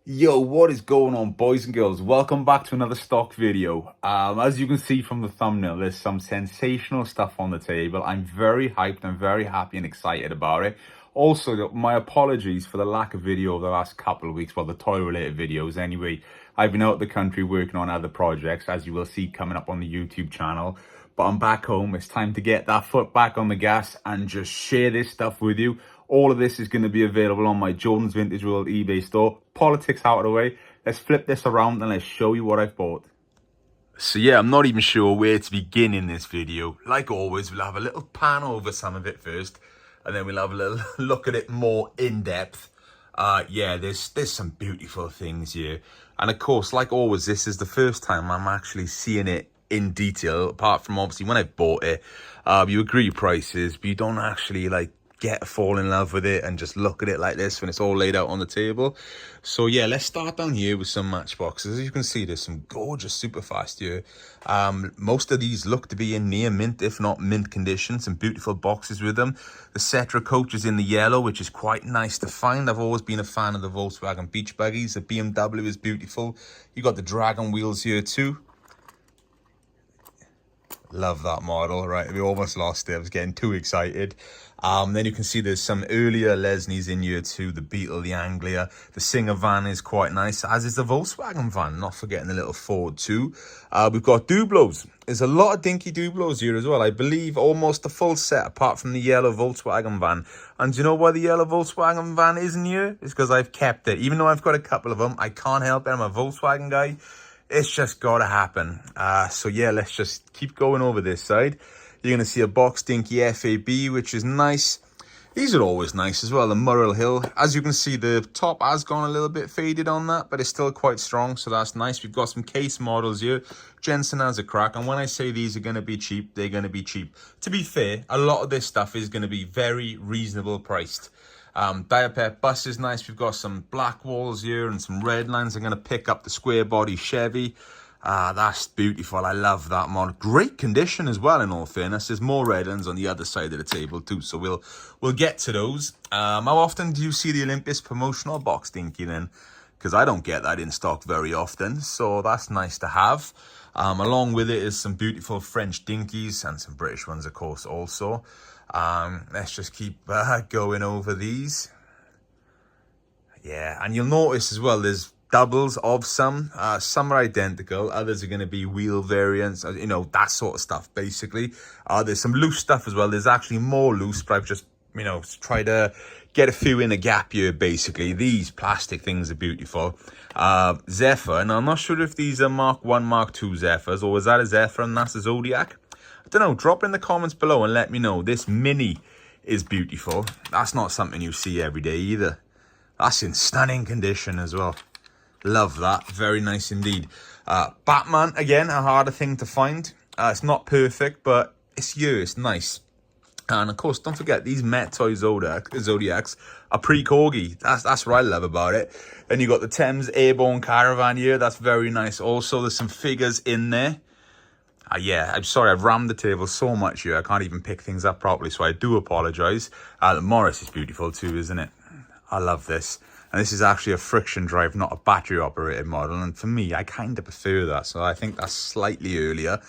Yo, what is going on, boys and girls? Welcome back to another stock video. As you can see from the thumbnail, there's some sensational stuff on the table. I'm very hyped, I'm very happy and excited about it. Also, my apologies for the lack of video over the last couple of weeks, well, the toy-related videos anyway. I've been out of the country working on other projects, as you will see coming up on the YouTube channel. But I'm back home. It's time to get that foot back on the gas and just share this stuff with you. All of this is going to be available on my Jordan's Vintage World eBay store. Politics out of the way. Let's flip this around and let's show you what I've bought. So yeah, I'm not even sure where to begin in this video. Like always, we'll have a little pan over some of it first, and then we'll have a little look at it more in depth. Yeah, there's some beautiful things here. And of course, like always, this is the first time I'm actually seeing it in detail, apart from obviously when I bought it. You agree prices, but you don't actually fall in love with it and just look at it like this when it's all laid out on the table. So yeah, let's start down here with some Matchboxes. As you can see, there's some gorgeous super fast here. Most of these look to be in near mint, if not mint condition. Some beautiful boxes with them. The Cetra coach is in the yellow, which is quite nice to find. I've always been a fan of the Volkswagen beach buggies. The BMW is beautiful. You got the Dragon wheels here too. Love that model. Right, we almost lost it. I was getting too excited. Then you can see there's some earlier Lesnies in here too. The Beetle, the Anglia. The Singer van is quite nice, as is the Volkswagen van. Not forgetting the little Ford too. We've got Dublos. There's a lot of Dinky Dublos here as well. I believe almost the full set, apart from the yellow Volkswagen van. And do you know why the yellow Volkswagen van isn't here? It's because I've kept it. Even though I've got a couple of them, I can't help it. I'm a Volkswagen guy. It's just gotta happen. So yeah, let's just keep going over this side. You're gonna see a box Dinky FAB, which is nice. These are always nice as well. The Murrell Hill. As you can see, the top has gone a little bit faded on that, but it's still quite strong, so that's nice. We've got some case models here. Jensen has a crack, and when I say these are gonna be cheap, they're gonna be cheap. To be fair, a lot of this stuff is gonna be very reasonable priced. Diapet bus is nice. We've got some black walls here and some red lines. I'm going to pick up the square body Chevy. That's beautiful. I love that mod. Great condition as well, in all fairness. There's more red lines on the other side of the table too, so we'll get to those. How often do you see the Olympus promotional box, Dinky, then? Because I don't get that in stock very often, so that's nice to have. Along with it is some beautiful French Dinkies and some British ones, of course, also. Let's just keep going over these. Yeah, and you'll notice as well, there's doubles of some. Some are identical, others are going to be wheel variants, you know, that sort of stuff, basically. There's some loose stuff as well. There's actually more loose, but I've just, you know, tried to get a few in a gap here, basically. These plastic things are beautiful. Zephyr, and I'm not sure if these are Mark 1, Mark 2 Zephyrs, or is that a Zephyr and that's a Zodiac? I don't know, drop in the comments below and let me know. This Mini is beautiful. That's not something you see every day either. That's in stunning condition as well. Love that. Very nice indeed. Batman, again, a harder thing to find. It's not perfect, but it's here. It's nice. And of course, don't forget, these Met Toy Zodiacs are pre-Corgi. That's what I love about it. Then you got the Thames Airborne Caravan here. That's very nice. Also, there's some figures in there. Yeah, I'm sorry, I've rammed the table so much here, I can't even pick things up properly, so I do apologise. The Morris is beautiful too, isn't it? I love this. And this is actually a friction drive, not a battery-operated model, and for me, I kind of prefer that, so I think that's slightly earlier.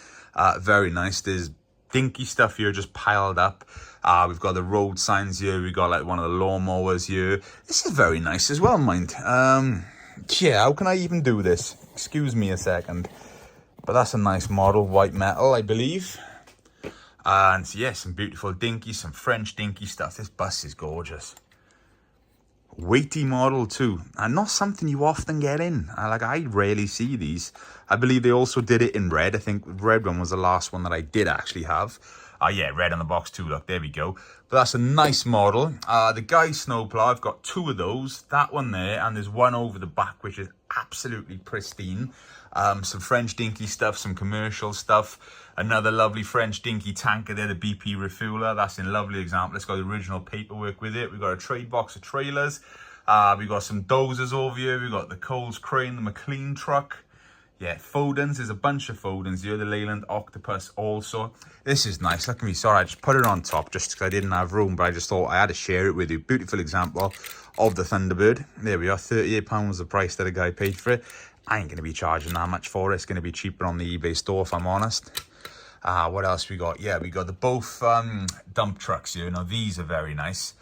Very nice. There's Dinky stuff here just piled up. We've got the road signs here, we've got like one of the lawnmowers here. This is very nice as well, mind. Yeah, how can I even do this? Excuse me a second. But that's a nice model, white metal, I believe. And so, yeah, some beautiful Dinky, some French Dinky stuff. This bus is gorgeous. Weighty model too, and not something you often get in. I rarely see these. I believe they also did it in red. I think red one was the last one that I did actually have. Yeah, red on the box too, look, there we go. But that's a nice model. The Guy Snowplow, I've got two of those. That one there, and there's one over the back, which is absolutely pristine. Some French Dinky stuff, some commercial stuff. Another lovely French Dinky tanker there, the BP refueler. That's in lovely example. It's got the original paperwork with it. We've got a trade box of trailers. We've got some dozers over here. We've got the Coles crane, the McLean truck. Yeah, Foden's, there's a bunch of Foden's here. The Leyland Octopus also. This is nice. Look at me. Sorry, I just put it on top just because I didn't have room, but I just thought I had to share it with you. Beautiful example of the Thunderbird. There we are. £38 the price that a guy paid for it. I ain't going to be charging that much for it. It's going to be cheaper on the eBay store, if I'm honest. What else we got? Yeah, we got the both dump trucks here. Now, these are very nice.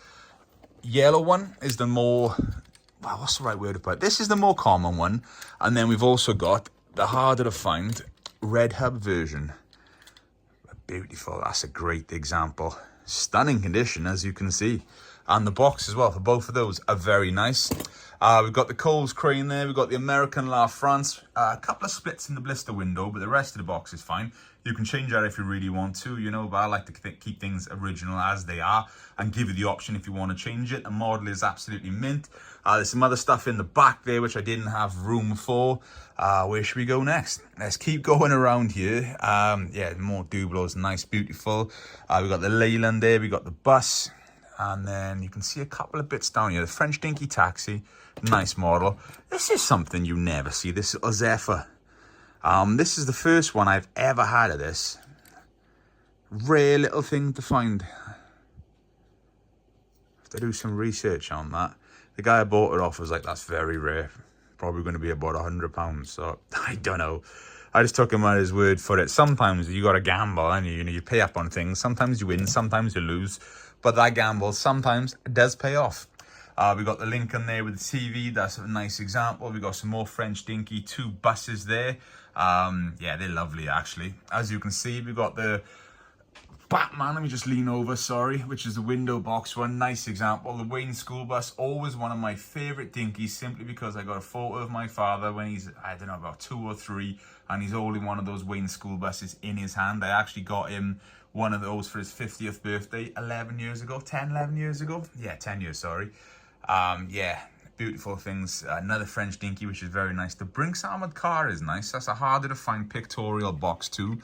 Yellow one is the more... Wow, what's the right word to put it? This is the more common one. And then we've also got the harder to find red hub version. Beautiful. That's a great example. Stunning condition, as you can see. And the box as well for both of those are very nice. We've got the Coles crane there. We've got the American La France. A couple of splits in the blister window, but the rest of the box is fine. You can change that if you really want to, you know, but I like to keep things original as they are and give you the option if you want to change it. The model is absolutely mint. There's some other stuff in the back there which I didn't have room for. Where should we go next? Let's keep going around here. Yeah, more Dublos, nice, beautiful. We've got the Leyland there. We've got the bus. And then you can see a couple of bits down here. The French Dinky taxi, nice model. This is something you never see. This is a Zephyr. This is the first one I've ever had of this. Rare little thing to find. Have to do some research on that. The guy I bought it off was like, that's very rare. Probably going to be about £100. So I don't know. I just took him at his word for it. Sometimes you got to gamble and you pay up on things. Sometimes you win, sometimes you lose. But that gamble sometimes does pay off. We got the Lincoln there with the TV. That's a nice example. We got some more French Dinky, 2 buses there. Yeah, they're lovely actually. As you can see, we got the Batman, let me just lean over, sorry, which is the window box one. Nice example. The Wayne school bus, always one of my favorite Dinkies, simply because I got a photo of my father when he's, I don't know, about 2 or 3, and he's holding one of those Wayne school buses in his hand. I actually got him one of those for his 50th birthday 11 years ago. 11 years ago? Yeah, 10 years, sorry. Yeah, beautiful things. Another French Dinky, which is very nice. The Brinks armored car is nice. That's a harder to find pictorial box too.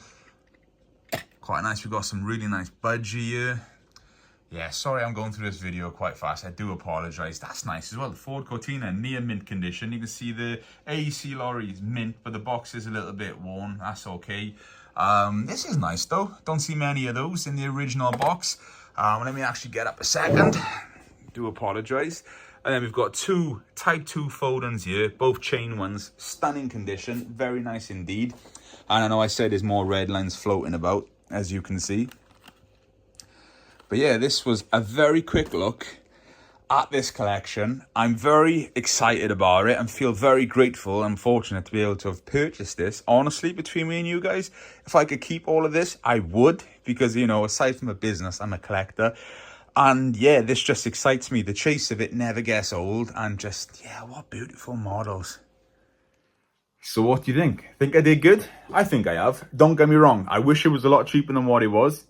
Quite nice. We've got some really nice budgie here. Yeah, sorry I'm going through this video quite fast. I do apologise. That's nice as well. The Ford Cortina, near mint condition. You can see the AEC lorry is mint, but the box is a little bit worn. That's okay. This is nice though. Don't see many of those in the original box. Let me actually get up a second. Do apologise. And then we've got 2 Type 2 Fodens here, both chain ones. Stunning condition, very nice indeed. And I know I said there's more red lines floating about, as you can see. But yeah, this was a very quick look at this collection. I'm very excited about it and feel very grateful and fortunate to be able to have purchased this. Honestly, between me and you guys, if I could keep all of this, I would. Because, you know, aside from a business, I'm a collector. And yeah, this just excites me. The chase of it never gets old. And just, yeah, what beautiful models. So what do you think? Think I did good? I think I have. Don't get me wrong. I wish it was a lot cheaper than what it was.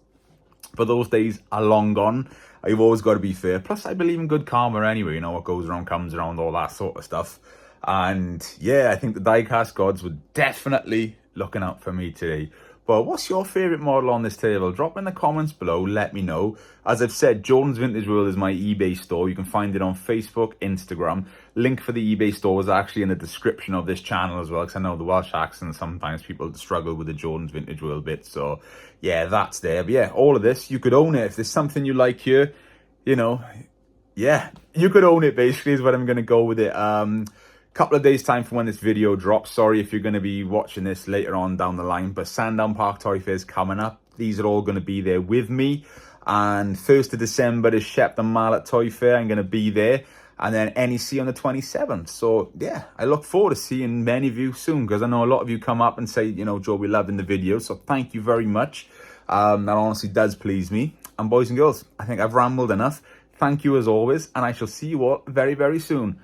But those days are long gone. You've always got to be fair. Plus, I believe in good karma anyway. You know, what goes around comes around, all that sort of stuff. And yeah, I think the Diecast gods were definitely looking out for me today. But what's your favourite model on this table? Drop in the comments below, let me know. As I've said, Jordan's Vintage World is my eBay store. You can find it on Facebook, Instagram. Link for the eBay store is actually in the description of this channel as well, because I know the Welsh accent, sometimes people struggle with the Jordan's Vintage World bit. So yeah, that's there. But yeah, all of this, you could own it. If there's something you like here, you know, yeah, you could own it basically is what I'm going to go with it. Couple of days time for when this video drops. Sorry if you're going to be watching this later on down the line, but Sandown Park Toy Fair is coming up. These are all going to be there with me. And 1st of December is Shepton Mallet Toy Fair. I'm going to be there. And then NEC on the 27th. So yeah, I look forward to seeing many of you soon, because I know a lot of you come up and say, you know, Joe, we loved in the video. So thank you very much. That honestly does please me. And boys and girls, I think I've rambled enough. Thank you as always, and I shall see you all very, very soon.